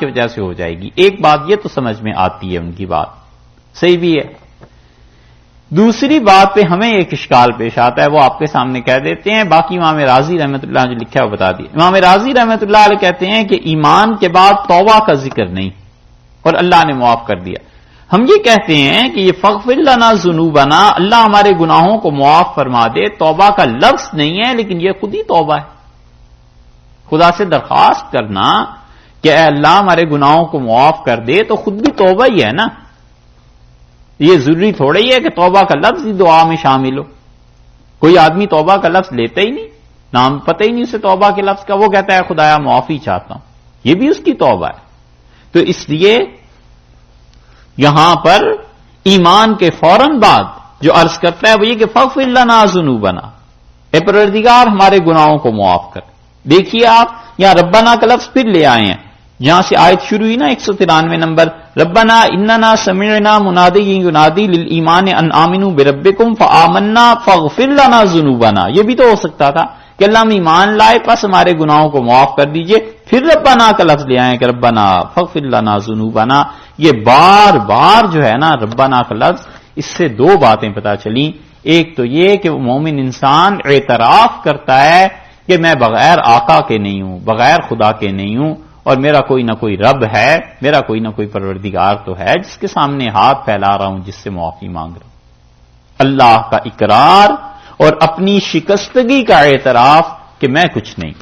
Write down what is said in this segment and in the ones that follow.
کی وجہ سے ہو جائے گی. ایک بات یہ تو سمجھ میں آتی ہے ان کی بات صحیح بھی ہے. دوسری بات پہ ہمیں ایک اشکال پیش آتا ہے, وہ آپ کے سامنے کہہ دیتے ہیں. باقی امام راضی رحمۃ اللہ جو لکھا ہے وہ بتا دیا. امام راضی رحمۃ اللہ علیہ کہتے ہیں کہ ایمان کے بعد توبہ کا ذکر نہیں اور اللہ نے معاف کر دیا. ہم یہ کہتے ہیں کہ یہ فاغفر لنا ذنوبنا, اللہ ہمارے گناہوں کو معاف فرما دے, توبہ کا لفظ نہیں ہے لیکن یہ خود ہی توبہ ہے. خدا سے درخواست کرنا کہ اے اللہ ہمارے گناہوں کو معاف کر دے تو خود بھی توبہ ہی ہے نا. یہ ضروری تھوڑا ہی ہے کہ توبہ کا لفظ ہی دعا میں شامل ہو. کوئی آدمی توبہ کا لفظ لیتا ہی نہیں, نام پتہ ہی نہیں اسے توبہ کے لفظ کا, وہ کہتا ہے خدایا معافی چاہتا ہوں, یہ بھی اس کی توبہ ہے. تو اس لیے یہاں پر ایمان کے فوراً بعد جو عرض کرتا ہے وہ یہ کہ فاغفر لنا ذنوبنا, اے پروردگار ہمارے گناہوں کو معاف کر. دیکھیے آپ یہاں ربنا کا لفظ پھر لے آئے ہیں, جہاں سے آیت شروع ہوئی نا 193 نمبر, ربنا اننا سمعنا منادی ینادی للایمان ان آمنوا بربکم فآمنا فاغفر لنا ذنوبنا. یہ بھی تو ہو سکتا تھا کہ اللہ ہم ایمان لائے پس ہمارے گناہوں کو معاف کر دیجئے, پھر ربنا کا لفظ لے آئے کہ ربنا فاغفر لنا ذنوبنا. یہ بار بار جو ہے نا ربنا کا لفظ, اس سے دو باتیں پتہ چلیں. ایک تو یہ کہ وہ مومن انسان اعتراف کرتا ہے کہ میں بغیر آقا کے نہیں ہوں, بغیر خدا کے نہیں ہوں, اور میرا کوئی نہ کوئی رب ہے, میرا کوئی نہ کوئی پروردگار تو ہے جس کے سامنے ہاتھ پھیلا رہا ہوں, جس سے معافی مانگ رہا ہوں. اللہ کا اقرار اور اپنی شکستگی کا اعتراف کہ میں کچھ نہیں,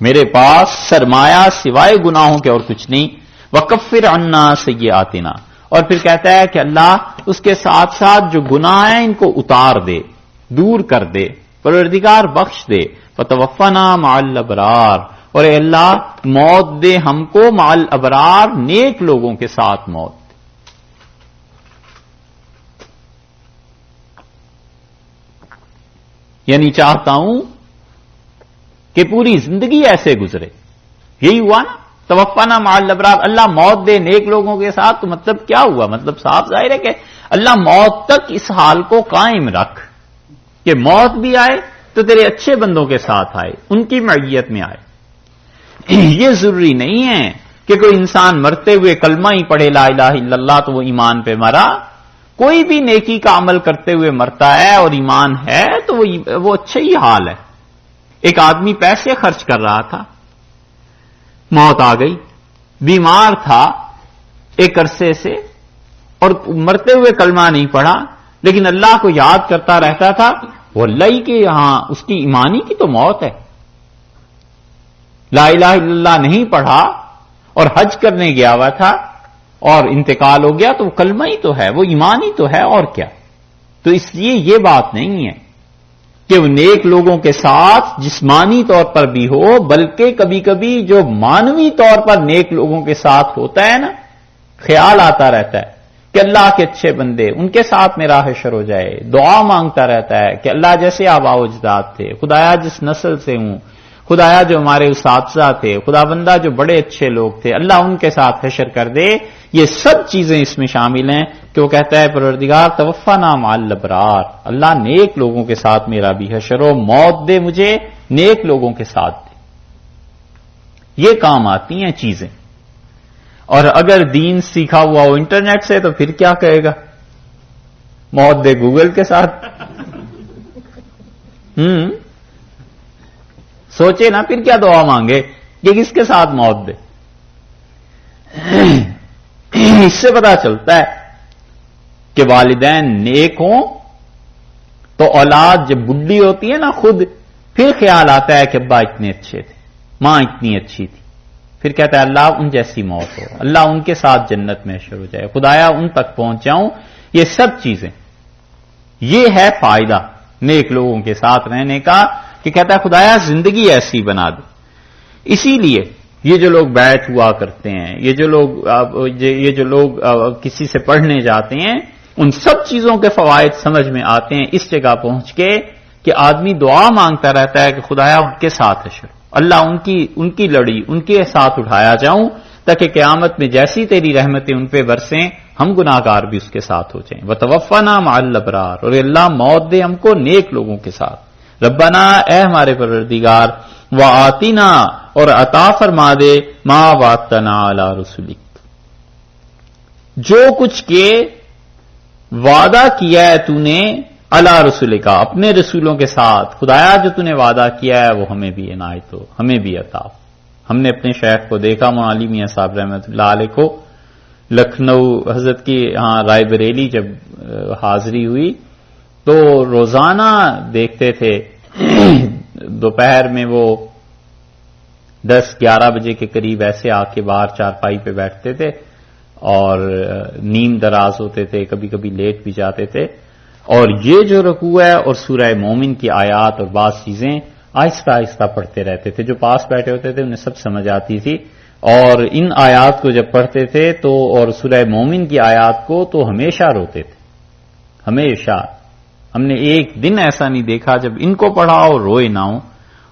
میرے پاس سرمایہ سوائے گناہوں کے اور کچھ نہیں. وکفر عنا سیئاتنا, اور پھر کہتا ہے کہ اللہ اس کے ساتھ ساتھ جو گناہ ہیں ان کو اتار دے, دور کر دے, پروردگار بخش دے. فتوفنا مع الابرار, اور اے اللہ موت دے ہم کو مع الابرار, نیک لوگوں کے ساتھ موت دے. یعنی چاہتا ہوں کہ پوری زندگی ایسے گزرے. یہی ہوا نا توفنا مع الابرار, اللہ موت دے نیک لوگوں کے ساتھ. تو مطلب کیا ہوا؟ مطلب صاف ظاہر ہے کہ اللہ موت تک اس حال کو قائم رکھ کہ موت بھی آئے تو تیرے اچھے بندوں کے ساتھ آئے, ان کی معیت میں آئے. یہ ضروری نہیں ہے کہ کوئی انسان مرتے ہوئے کلمہ ہی پڑھے لا الہ الا اللہ تو وہ ایمان پہ مرا. کوئی بھی نیکی کا عمل کرتے ہوئے مرتا ہے اور ایمان ہے تو وہ اچھا ہی حال ہے. ایک آدمی پیسے خرچ کر رہا تھا, موت آ گئی, بیمار تھا ایک عرصے سے اور مرتے ہوئے کلمہ نہیں پڑھا لیکن اللہ کو یاد کرتا رہتا تھا. وہ اللہ ہی کہ یہاں اس کی ایمانی کی تو موت ہے. لا الہ الا اللہ نہیں پڑھا اور حج کرنے گیا ہوا تھا اور انتقال ہو گیا تو وہ کلمہ ہی تو ہے, وہ ایمان ہی تو ہے, اور کیا. تو اس لیے یہ بات نہیں ہے کہ وہ نیک لوگوں کے ساتھ جسمانی طور پر بھی ہو, بلکہ کبھی کبھی جو مانوی طور پر نیک لوگوں کے ساتھ ہوتا ہے نا, خیال آتا رہتا ہے کہ اللہ کے اچھے بندے ان کے ساتھ میرا حشر ہو جائے. دعا مانگتا رہتا ہے کہ اللہ جیسے آباء و اجداد تھے, خدایا جس نسل سے ہوں, خدایا جو ہمارے اساتذہ تھے, خدا بندہ جو بڑے اچھے لوگ تھے, اللہ ان کے ساتھ حشر کر دے. یہ سب چیزیں اس میں شامل ہیں کہ وہ کہتا ہے پروردگار توفنا مع الابرار, اللہ نیک لوگوں کے ساتھ میرا بھی حشر ہو, موت دے مجھے نیک لوگوں کے ساتھ دے. یہ کام آتی ہیں چیزیں. اور اگر دین سیکھا ہوا ہو انٹرنیٹ سے تو پھر کیا کہے گا, موت دے گوگل کے ساتھ. سوچے نا پھر کیا دعا مانگے کہ کس کے ساتھ موت دے. اس سے پتا چلتا ہے کہ والدین نیک ہوں تو اولاد جب بڈھی ہوتی ہے نا خود, پھر خیال آتا ہے کہ ابا اتنے اچھے تھے, ماں اتنی اچھی تھی, پھر کہتا ہے اللہ ان جیسی موت ہو, اللہ ان کے ساتھ جنت میں حشر ہو جائے, خدایا ان تک پہنچ جاؤں. یہ سب چیزیں, یہ ہے فائدہ نیک لوگوں کے ساتھ رہنے کا کہ کہتا ہے خدایا زندگی ایسی بنا دے. اسی لیے یہ جو لوگ بیٹھ ہوا کرتے ہیں, یہ جو لوگ کسی سے پڑھنے جاتے ہیں, ان سب چیزوں کے فوائد سمجھ میں آتے ہیں اس جگہ پہنچ کے کہ آدمی دعا مانگتا رہتا ہے کہ خدایا ان کے ساتھ حشر, اللہ ان کی لڑی ان کے ساتھ اٹھایا جاؤں تاکہ قیامت میں جیسی تیری رحمتیں ان پہ برسیں ہم گناہگار بھی اس کے ساتھ ہو جائیں. وتوفنا مع الابرار, اور اللہ موت دے ہم کو نیک لوگوں کے ساتھ. ربنا, اے ہمارے پروردگار, وآتنا اور عطا فرما دے ما وعدتنا علی رسولک جو کچھ کے وعدہ کیا ہے تو نے علی رسول کا اپنے رسولوں کے ساتھ خدایا جو تو نے وعدہ کیا ہے وہ ہمیں بھی عنایت ہو ہمیں بھی عطا ہو. ہم نے اپنے شیخ کو دیکھا مولانا علی میاں صاحب رحمۃ اللہ علیہ کو لکھنؤ حضرت کی رائے بریلی جب حاضری ہوئی تو روزانہ دیکھتے تھے دوپہر میں وہ 10-11 بجے کے قریب ایسے آ کے باہر چارپائی پہ بیٹھتے تھے اور نیم دراز ہوتے تھے کبھی کبھی لیٹ بھی جاتے تھے اور یہ جو رکوع ہے اور سورہ مومن کی آیات اور بعض چیزیں آہستہ آہستہ پڑھتے رہتے تھے. جو پاس بیٹھے ہوتے تھے انہیں سب سمجھ آتی تھی اور ان آیات کو جب پڑھتے تھے تو اور سورہ مومن کی آیات کو تو ہمیشہ روتے تھے ہمیشہ. ہم نے ایک دن ایسا نہیں دیکھا جب ان کو پڑھا اور روئے نہ ہوں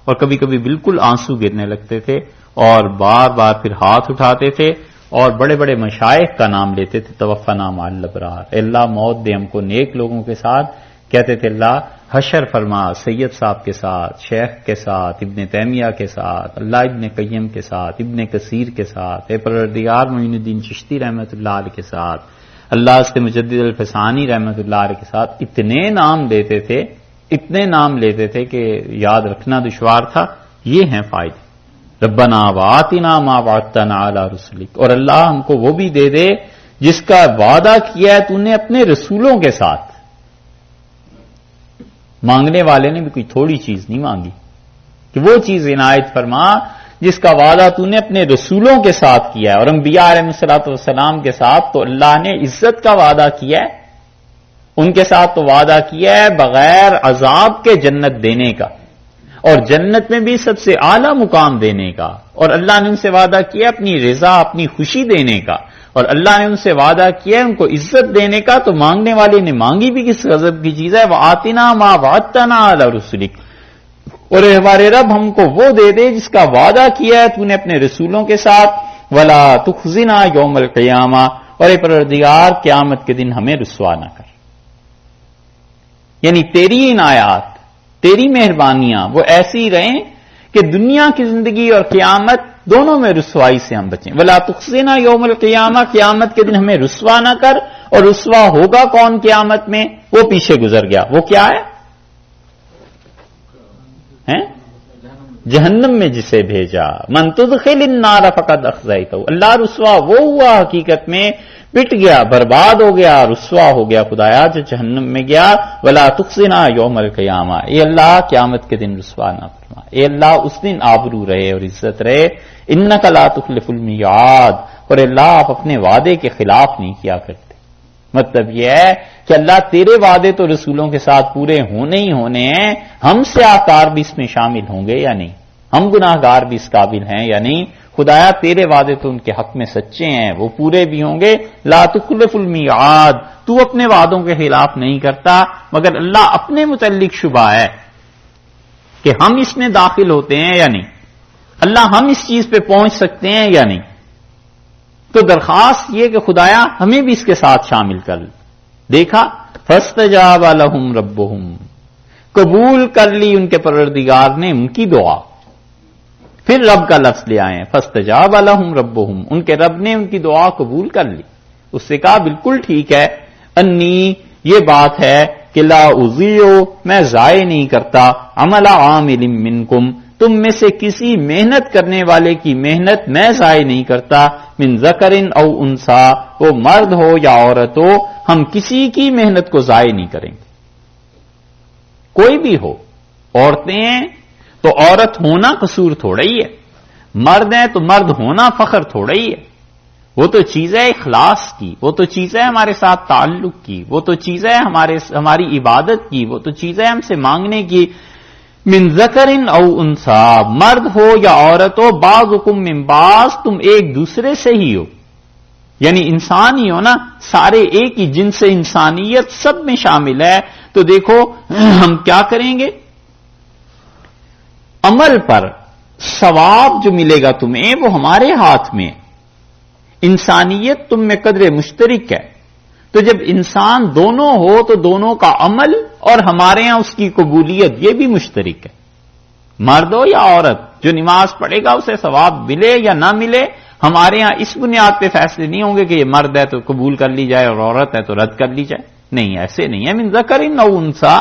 اور کبھی کبھی بالکل آنسو گرنے لگتے تھے اور بار بار پھر ہاتھ اٹھاتے تھے اور بڑے بڑے مشائخ کا نام لیتے تھے. توفنا مع الابرار اللہ موت دے ہم کو نیک لوگوں کے ساتھ. کہتے تھے اللہ حشر فرما سید صاحب کے ساتھ شیخ کے ساتھ ابن تیمیہ کے ساتھ اللہ ابن قیم کے ساتھ ابن کثیر کے ساتھ اے پروردگار معین الدین چشتی رحمۃ اللہ علیہ کے ساتھ اللہ سے مجدد الفسانی رحمۃ اللہ علیہ کے ساتھ. اتنے نام لیتے تھے کہ یاد رکھنا دشوار تھا. یہ ہیں فائدے. ربنا وآتنا ما وعدتنا علی رسولک اور اللہ ہم کو وہ بھی دے دے جس کا وعدہ کیا ہے تو نے اپنے رسولوں کے ساتھ. مانگنے والے نے بھی کوئی تھوڑی چیز نہیں مانگی کہ وہ چیز عنایت فرما جس کا وعدہ تو نے اپنے رسولوں کے ساتھ کیا ہے. اور انبیاء علیہ الصلوۃ والسلام کے ساتھ تو اللہ نے عزت کا وعدہ کیا ہے. ان کے ساتھ تو وعدہ کیا ہے بغیر عذاب کے جنت دینے کا اور جنت میں بھی سب سے اعلی مقام دینے کا. اور اللہ نے ان سے وعدہ کیا اپنی رضا اپنی خوشی دینے کا اور اللہ نے ان سے وعدہ کیا ان کو عزت دینے کا. تو مانگنے والے نے مانگی بھی کس غضب کی چیز ہے وآتنا ما وعدتنا علی رسولک اور ہمارے رب ہم کو وہ دے دے جس کا وعدہ کیا ہے تو نے اپنے رسولوں کے ساتھ. ولا تخزنا یوم القیامہ اور اے پروردگار قیامت کے دن ہمیں رسوا نہ کر. یعنی تیری عنایات تیری مہربانیاں وہ ایسی رہیں کہ دنیا کی زندگی اور قیامت دونوں میں رسوائی سے ہم بچیں. ولا تخزنا یوم القیامہ قیامت کے دن ہمیں رسوا نہ کر. اور رسوا ہوگا کون قیامت میں وہ پیچھے گزر گیا. وہ کیا ہے جہنم میں جسے بھیجا. من تدخل النار فقد اخزیتہ. اللہ رسوا وہ ہوا حقیقت میں پٹ گیا برباد ہو گیا رسوا ہو گیا خدایا جو جہنم میں گیا. ولا تخزنا یوم القیامہ اے اللہ قیامت کے دن رسوا نہ فرما. اے اللہ اس دن آبرو رہے اور عزت رہے. انک لا تخلف المیعاد اور اللہ آپ اپنے وعدے کے خلاف نہیں کیا کرتے. مطلب یہ ہے کہ اللہ تیرے وعدے تو رسولوں کے ساتھ پورے ہونے ہی ہونے ہیں. ہم سے آکار بھی اس میں شامل ہوں گے یا نہیں. ہم گناہ گار بھی اس قابل ہیں یا نہیں. خدایا تیرے وعدے تو ان کے حق میں سچے ہیں وہ پورے بھی ہوں گے. لا تخلف المیعاد تو اپنے وعدوں کے خلاف نہیں کرتا. مگر اللہ اپنے متعلق شبہ ہے کہ ہم اس میں داخل ہوتے ہیں یا نہیں. اللہ ہم اس چیز پہ پہنچ سکتے ہیں یا نہیں. تو درخواست یہ کہ خدایا ہمیں بھی اس کے ساتھ شامل کر. دیکھا فاستجاب لهم ربهم قبول کر لی ان کے پروردگار نے ان کی دعا. پھر رب کا لفظ لے آئے فاستجاب لهم ربهم ان کے رب نے ان کی دعا قبول کر لی. اس سے کہا بالکل ٹھیک ہے. انی یہ بات ہے کہ لا اضیع میں ضائع نہیں کرتا عمل عامل منکم تم میں سے کسی محنت کرنے والے کی محنت میں ضائع نہیں کرتا. من ذکر او انثی وہ مرد ہو یا عورت ہو ہم کسی کی محنت کو ضائع نہیں کریں گے. کوئی بھی ہو. عورتیں ہیں تو عورت ہونا قصور تھوڑا ہی ہے. مرد ہیں تو مرد ہونا فخر تھوڑا ہی ہے. وہ تو چیز ہے اخلاص کی. وہ تو چیز ہے ہمارے ساتھ تعلق کی. وہ تو چیز ہے ہماری عبادت کی. وہ تو چیز ہے ہم سے مانگنے کی. من ذکر او انثی مرد ہو یا عورت ہو بعضکم من بعض تم ایک دوسرے سے ہی ہو. یعنی انسان ہی ہو نا. سارے ایک ہی جنس انسانیت سب میں شامل ہے. تو دیکھو ہم کیا کریں گے عمل پر ثواب جو ملے گا تمہیں وہ ہمارے ہاتھ میں. انسانیت تم میں قدر مشترک ہے. تو جب انسان دونوں ہو تو دونوں کا عمل اور ہمارے ہاں اس کی قبولیت یہ بھی مشترک ہے. مرد ہو یا عورت، جو نماز پڑھے گا اسے ثواب ملے یا نہ ملے، ہمارے ہاں اس بنیاد پہ فیصلے نہیں ہوں گے کہ یہ مرد ہے تو قبول کر لی جائے اور عورت ہے تو رد کر لی جائے. نہیں، ایسے نہیں ہے. من ذکر او انثی،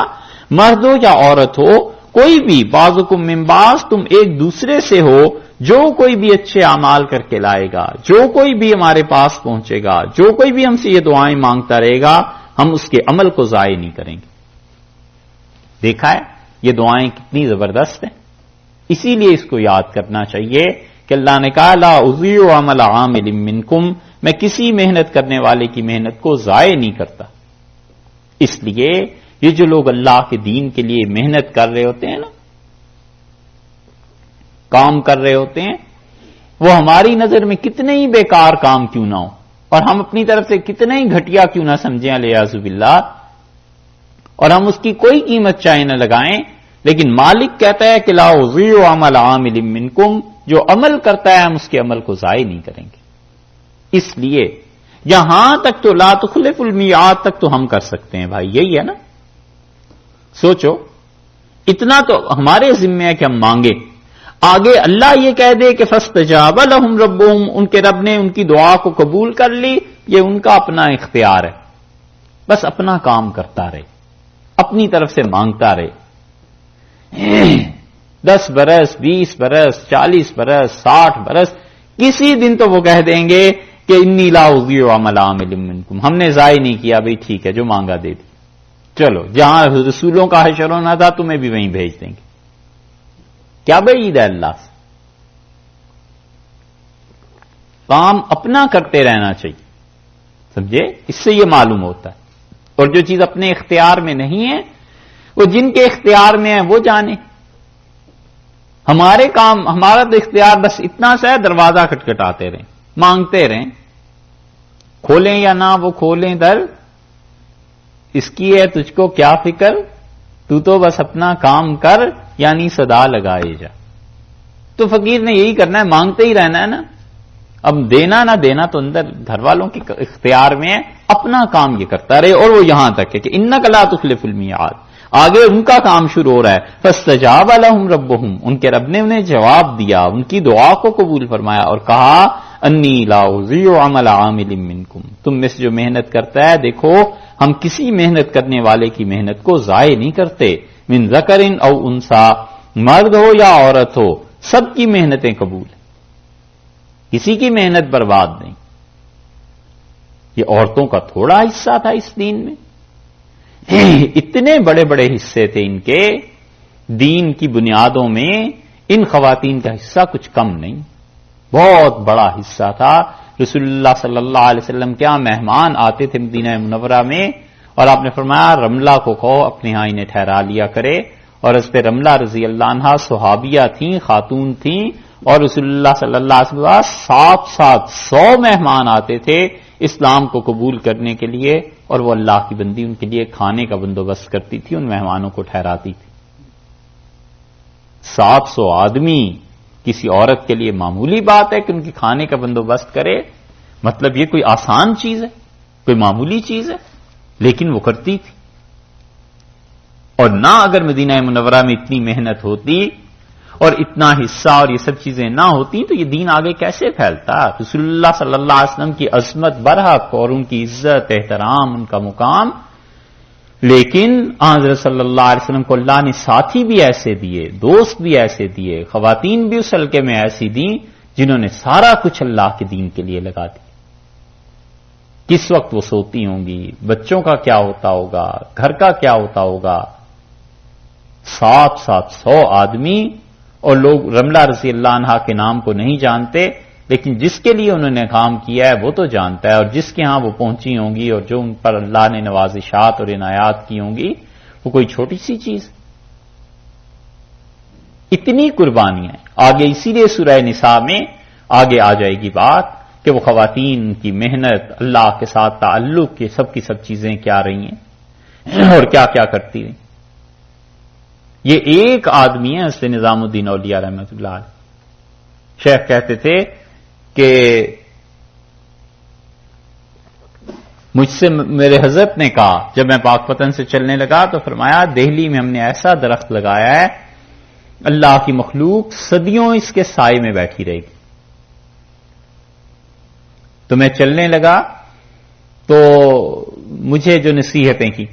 مرد ہو یا عورت ہو، کوئی بھی، بعضکم من بعض، تم ایک دوسرے سے ہو. جو کوئی بھی اچھے اعمال کر کے لائے گا، جو کوئی بھی ہمارے پاس پہنچے گا، جو کوئی بھی ہم سے یہ دعائیں مانگتا رہے گا، ہم اس کے عمل کو ضائع نہیں کریں گے. دیکھا ہے یہ دعائیں کتنی زبردست ہیں. اسی لیے اس کو یاد کرنا چاہیے کہ اللہ نے کہا لا اضیع عمل عامل منکم، میں کسی محنت کرنے والے کی محنت کو ضائع نہیں کرتا. اس لیے یہ جو لوگ اللہ کے دین کے لیے محنت کر رہے ہوتے ہیں نا، کام کر رہے ہوتے ہیں، وہ ہماری نظر میں کتنے ہی بیکار کام کیوں نہ ہو اور ہم اپنی طرف سے کتنے ہی گھٹیا کیوں نہ سمجھیں علیاذ باللہ، اور ہم اس کی کوئی قیمت چاہے نہ لگائیں، لیکن مالک کہتا ہے کہ لا اضیع عمل عامل منکم، جو عمل کرتا ہے ہم اس کے عمل کو ضائع نہیں کریں گے. اس لیے یہاں تک تو لا تخلف المیعاد تک تو ہم کر سکتے ہیں بھائی، یہی ہے نا. سوچو، اتنا تو ہمارے ذمہ ہے کہ ہم مانگے. آگے اللہ یہ کہہ دے کہ فاستجاب لهم ربهم، ان کے رب نے ان کی دعا کو قبول کر لی، یہ ان کا اپنا اختیار ہے. بس اپنا کام کرتا رہے، اپنی طرف سے مانگتا رہے. 10 برس، 20 برس، 40 برس، 60 برس، کسی دن تو وہ کہہ دیں گے کہ انی لا اضیع عمل عامل منکم، ہم نے ضائع نہیں کیا بھئی، ٹھیک ہے جو مانگا دے دی. چلو جہاں رسولوں کا حشر ہونا تھا تمہیں بھی وہیں بھیج دیں گے. کیا بعید ہے اللہ سے. کام اپنا کرتے رہنا چاہیے، سمجھے؟ اس سے یہ معلوم ہوتا ہے. اور جو چیز اپنے اختیار میں نہیں ہے وہ جن کے اختیار میں ہے وہ جانے. ہمارے کام، ہمارا تو اختیار بس اتنا سا ہے، دروازہ کھٹکھٹاتے رہیں، مانگتے رہیں، کھولیں یا نہ وہ کھولیں در، اس کی ہے تجھ کو کیا فکر، تو بس اپنا کام کر، یعنی صدا لگائے جا. تو فقیر نے یہی کرنا ہے، مانگتے ہی رہنا ہے نا. اب دینا نہ دینا تو اندر گھر والوں کے اختیار میں ہے، اپنا کام یہ کرتا رہے. اور وہ یہاں تک ہے کہ انک لا تخلف المیعاد. آگے ان کا کام شروع ہو رہا ہے، فاستجاب لهم ربهم، ان کے رب نے انہیں جواب دیا، ان کی دعا کو قبول فرمایا اور کہا انی لا اضیع عمل عامل منکم، تم میں سے جو محنت کرتا ہے، دیکھو ہم کسی محنت کرنے والے کی محنت کو ضائع نہیں کرتے. من ذکر او انثی، مرد ہو یا عورت ہو، سب کی محنتیں قبول ہیں، کسی کی محنت برباد نہیں. یہ عورتوں کا تھوڑا حصہ تھا اس دین میں، اتنے بڑے بڑے حصے تھے ان کے دین کی بنیادوں میں. ان خواتین کا حصہ کچھ کم نہیں، بہت بڑا حصہ تھا. رسول اللہ صلی اللہ علیہ وسلم کیا مہمان آتے تھے مدینہ منورہ میں، اور آپ نے فرمایا رملہ کو کہو اپنے ہاں انہیں ٹھہرا لیا کرے. اور اس پہ رملہ رضی اللہ عنہا صحابیہ تھیں، خاتون تھیں، اور رسول اللہ صلی اللہ علیہ وسلم 700 مہمان آتے تھے اسلام کو قبول کرنے کے لیے، اور وہ اللہ کی بندی ان کے لیے کھانے کا بندوبست کرتی تھی، ان مہمانوں کو ٹھہراتی تھی. 700 آدمی کسی عورت کے لیے معمولی بات ہے کہ ان کی کھانے کا بندوبست کرے؟ مطلب یہ کوئی آسان چیز ہے، کوئی معمولی چیز ہے؟ لیکن وہ کرتی تھی. اور نہ اگر مدینہ منورہ میں اتنی محنت ہوتی اور اتنا حصہ اور یہ سب چیزیں نہ ہوتی تو یہ دین آگے کیسے پھیلتا؟ رسول اللہ صلی اللہ علیہ وسلم کی عظمت برحق اور ان کی عزت، احترام، ان کا مقام. لیکن حضرت صلی اللہ علیہ وسلم کو اللہ نے ساتھی بھی ایسے دیے، دوست بھی ایسے دیے، خواتین بھی اس حلقے میں ایسی دیں جنہوں نے سارا کچھ اللہ کے دین کے لیے لگا دیا. کس وقت وہ سوتی ہوں گی، بچوں کا کیا ہوتا ہوگا، گھر کا کیا ہوتا ہوگا. 700 آدمی، اور لوگ رملہ رضی اللہ عنہا کے نام کو نہیں جانتے، لیکن جس کے لیے انہوں نے کام کیا ہے وہ تو جانتا ہے، اور جس کے ہاں وہ پہنچی ہوں گی اور جو ان پر اللہ نے نوازشات اور عنایات کی ہوں گی وہ کوئی چھوٹی سی چیز. اتنی قربانیاں آگے. اسی لیے سورہ نساء میں آگے آ جائے گی بات کہ وہ خواتین کی محنت، اللہ کے ساتھ تعلق کی سب چیزیں کیا رہی ہیں اور کیا کیا کرتی رہی. یہ ایک آدمی ہے اس نظام الدین اولیاء رحمۃ اللہ علیہ. شیخ کہتے تھے کہ مجھ سے میرے حضرت نے کہا جب میں پاک پتن سے چلنے لگا تو فرمایا دہلی میں ہم نے ایسا درخت لگایا ہے اللہ کی مخلوق صدیوں اس کے سائے میں بیٹھی رہے گی. تو میں چلنے لگا تو مجھے جو نصیحتیں کی،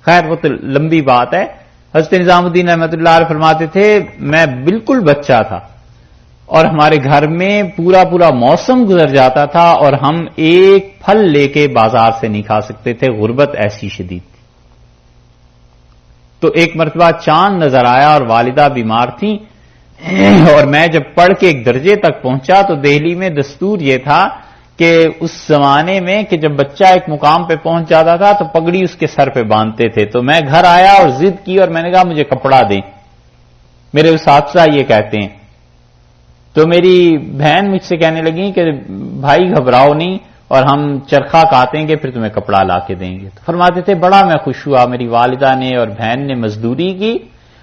خیر وہ تو لمبی بات ہے. حضرت نظام الدین رحمۃ اللہ علیہ فرماتے تھے میں بالکل بچہ تھا اور ہمارے گھر میں پورا موسم گزر جاتا تھا اور ہم ایک پھل لے کے بازار سے نہیں کھا سکتے تھے، غربت ایسی شدید تھی. تو ایک مرتبہ چاند نظر آیا اور والدہ بیمار تھیں اور میں جب پڑھ کے ایک درجے تک پہنچا تو دہلی میں دستور یہ تھا کہ اس زمانے میں کہ جب بچہ ایک مقام پہ پہنچ جاتا تھا تو پگڑی اس کے سر پہ باندھتے تھے. تو میں گھر آیا اور ضد کی اور میں نے کہا مجھے کپڑا دیں، میرے اساتذہ یہ کہتے ہیں. تو میری بہن مجھ سے کہنے لگی کہ بھائی گھبراؤ نہیں اور ہم چرخہ کاٹیں گے پھر تمہیں کپڑا لا کے دیں گے. تو فرماتے تھے بڑا میں خوش ہوا، میری والدہ نے اور بہن نے مزدوری کی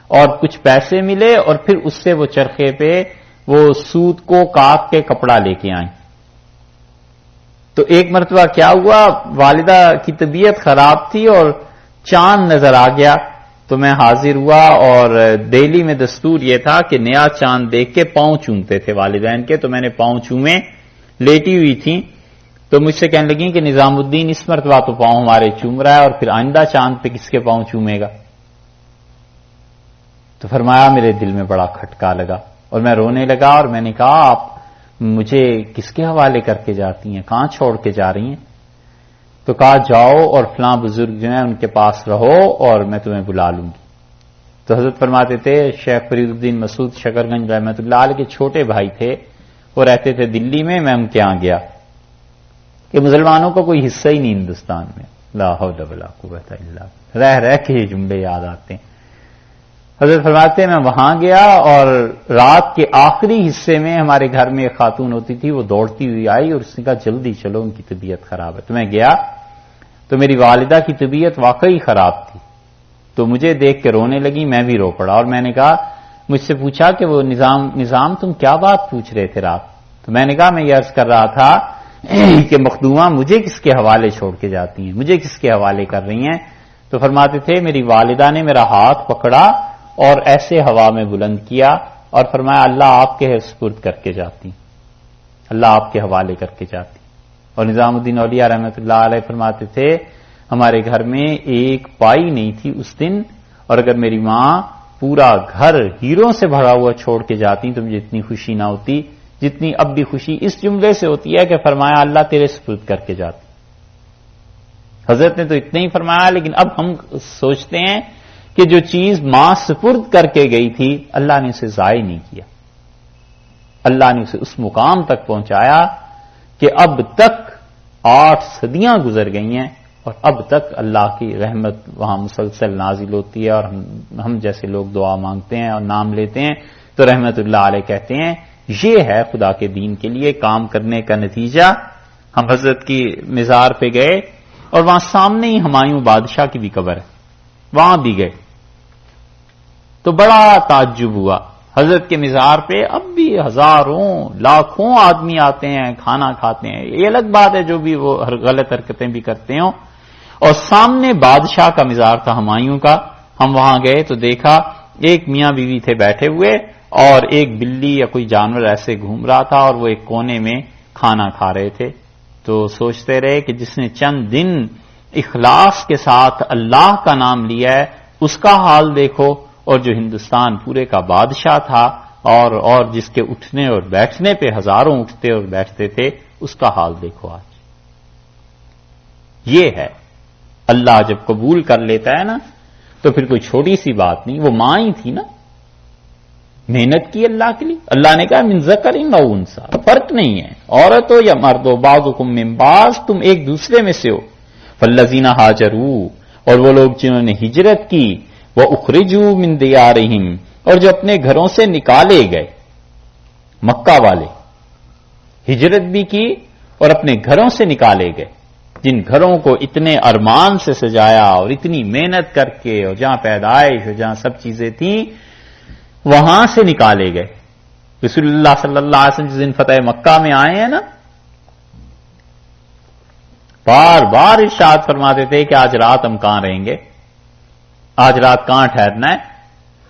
اور کچھ پیسے ملے اور پھر اس سے وہ چرخے پہ وہ سوت کو کاٹ کے کپڑا لے کے آئیں. تو ایک مرتبہ کیا ہوا، والدہ کی طبیعت خراب تھی اور چاند نظر آ گیا تو میں حاضر ہوا اور دہلی میں دستور یہ تھا کہ نیا چاند دیکھ کے پاؤں چومتے تھے والدین کے. تو میں نے پاؤں چومے، لیٹی ہوئی تھیں تو مجھ سے کہنے لگیں کہ نظام الدین اس مرتبہ تو پاؤں ہمارے چوم رہا ہے اور پھر آئندہ چاند پہ کس کے پاؤں چومے گا. تو فرمایا میرے دل میں بڑا کھٹکا لگا اور میں رونے لگا اور میں نے کہا آپ مجھے کس کے حوالے کر کے جاتی ہیں، کہاں چھوڑ کے جا رہی ہیں؟ تو کہا جاؤ اور فلاں بزرگ جو ہیں ان کے پاس رہو اور میں تمہیں بلا لوں گی. تو حضرت فرماتے تھے شیخ فرید الدین مسعود شکرگنج رحمۃ اللہ علیہ کے چھوٹے بھائی تھے، وہ رہتے تھے دلی میں. میں ان کے یہاں گیا کہ مسلمانوں کا کوئی حصہ ہی نہیں ہندوستان میں، لا حول ولا قوت الا باللہ، رہ کے یہ جملے یاد آتے ہیں. حضرت فرماتے ہیں میں وہاں گیا اور رات کے آخری حصے میں ہمارے گھر میں ایک خاتون ہوتی تھی، وہ دوڑتی ہوئی آئی اور اس نے کہا جلدی چلو ان کی طبیعت خراب ہے. تو میں گیا تو میری والدہ کی طبیعت واقعی خراب تھی. تو مجھے دیکھ کے رونے لگی، میں بھی رو پڑا اور میں نے کہا مجھ سے پوچھا کہ وہ نظام تم کیا بات پوچھ رہے تھے رات؟ تو میں نے کہا میں یہ عرض کر رہا تھا کہ مخدومہ مجھے کس کے حوالے چھوڑ کے جاتی ہیں، مجھے کس کے حوالے کر رہی ہیں؟ تو فرماتے تھے میری والدہ نے میرا ہاتھ پکڑا اور ایسے ہوا میں بلند کیا اور فرمایا اللہ آپ کے سپرد کر کے جاتی، اللہ آپ کے حوالے کر کے جاتی. اور نظام الدین اولیاء رحمۃ اللہ علیہ فرماتے تھے ہمارے گھر میں ایک پائی نہیں تھی اس دن، اور اگر میری ماں پورا گھر ہیروں سے بھرا ہوا چھوڑ کے جاتی تو مجھے اتنی خوشی نہ ہوتی جتنی اب بھی خوشی اس جملے سے ہوتی ہے کہ فرمایا اللہ تیرے سپرد کر کے جاتی. حضرت نے تو اتنا ہی فرمایا، لیکن اب ہم سوچتے ہیں کہ جو چیز ماں سپرد کر کے گئی تھی اللہ نے اسے ضائع نہیں کیا، اللہ نے اسے اس مقام تک پہنچایا کہ اب تک 8 صدیاں گزر گئی ہیں اور اب تک اللہ کی رحمت وہاں مسلسل نازل ہوتی ہے اور ہم جیسے لوگ دعا مانگتے ہیں اور نام لیتے ہیں تو رحمت اللہ علیہ کہتے ہیں یہ ہے خدا کے دین کے لیے کام کرنے کا نتیجہ. ہم حضرت کی مزار پہ گئے اور وہاں سامنے ہی ہمایوں بادشاہ کی بھی قبر ہے، وہاں بھی گئے تو بڑا تعجب ہوا. حضرت کے مزار پہ اب بھی ہزاروں لاکھوں آدمی آتے ہیں، کھانا کھاتے ہیں. یہ الگ بات ہے جو بھی وہ غلط حرکتیں بھی کرتے ہوں. اور سامنے بادشاہ کا مزار تھا ہمایوں کا. ہم وہاں گئے تو دیکھا ایک میاں بیوی تھے بیٹھے ہوئے اور ایک بلی یا کوئی جانور ایسے گھوم رہا تھا اور وہ ایک کونے میں کھانا کھا رہے تھے. تو سوچتے رہے کہ جس نے چند دن اخلاص کے ساتھ اللہ کا نام لیا ہے اس کا حال دیکھو، اور جو ہندوستان پورے کا بادشاہ تھا اور جس کے اٹھنے اور بیٹھنے پہ ہزاروں اٹھتے اور بیٹھتے تھے اس کا حال دیکھو آج. یہ ہے اللہ جب قبول کر لیتا ہے نا تو پھر کوئی چھوٹی سی بات نہیں. وہ ماں ہی تھی نا، محنت کی اللہ کے لیے. اللہ نے کہا من ذکر او انثی، فرق نہیں ہے عورت ہو یا مرد ہو، بعضکم من بعض، تم ایک دوسرے میں سے ہو. فالذین ہاجروا، اور وہ لوگ جنہوں نے ہجرت کی، وَأُخْرِجُوا مِن دِيَارِهِمْ، اور جو اپنے گھروں سے نکالے گئے. مکہ والے ہجرت بھی کی اور اپنے گھروں سے نکالے گئے، جن گھروں کو اتنے ارمان سے سجایا اور اتنی محنت کر کے اور جہاں پیدائش اور جہاں سب چیزیں تھیں وہاں سے نکالے گئے. رسول اللہ صلی اللہ علیہ وسلم جس دن فتح مکہ میں آئے ہیں نا، بار بار ارشاد فرماتے تھے کہ آج رات ہم کہاں رہیں گے، آج رات کہاں ٹھہرنا ہے.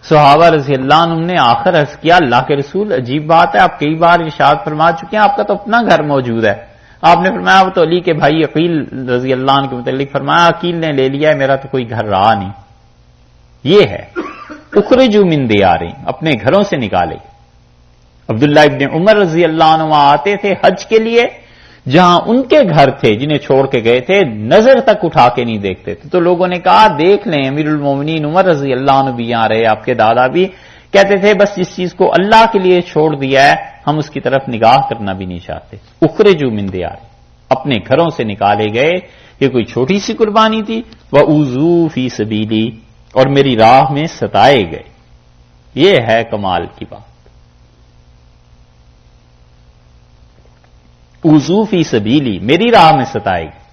صحابہ رضی اللہ عنہ نے آخر عرض کیا اللہ کے رسول عجیب بات ہے، آپ کئی بار ارشاد فرما چکے ہیں آپ کا تو اپنا گھر موجود ہے. آپ نے فرمایا وہ تو علی کے بھائی عقیل رضی اللہ عنہ کے متعلق فرمایا عقیل نے لے لیا ہے، میرا تو کوئی گھر رہا نہیں. یہ ہے اخرجوا من دیارہم، اپنے گھروں سے نکالے. عبداللہ ابن عمر رضی اللہ عنہ آتے تھے حج کے لیے، جہاں ان کے گھر تھے جنہیں چھوڑ کے گئے تھے نظر تک اٹھا کے نہیں دیکھتے تھے. تو لوگوں نے کہا دیکھ لیں امیر المومنین عمر رضی اللہ عنہ بھی یہاں رہے، آپ کے دادا بھی کہتے تھے بس جس چیز کو اللہ کے لیے چھوڑ دیا ہے ہم اس کی طرف نگاہ کرنا بھی نہیں چاہتے. اخرجوا من دیارہم، اپنے گھروں سے نکالے گئے. یہ کوئی چھوٹی سی قربانی تھی. وَأُوذُوا فِي سَبِيلِي، اور میری راہ میں ستائے گئے. یہ ہے کمال کی بات. اوذو فی سبیلی، میری راہ میں ستائے گئے.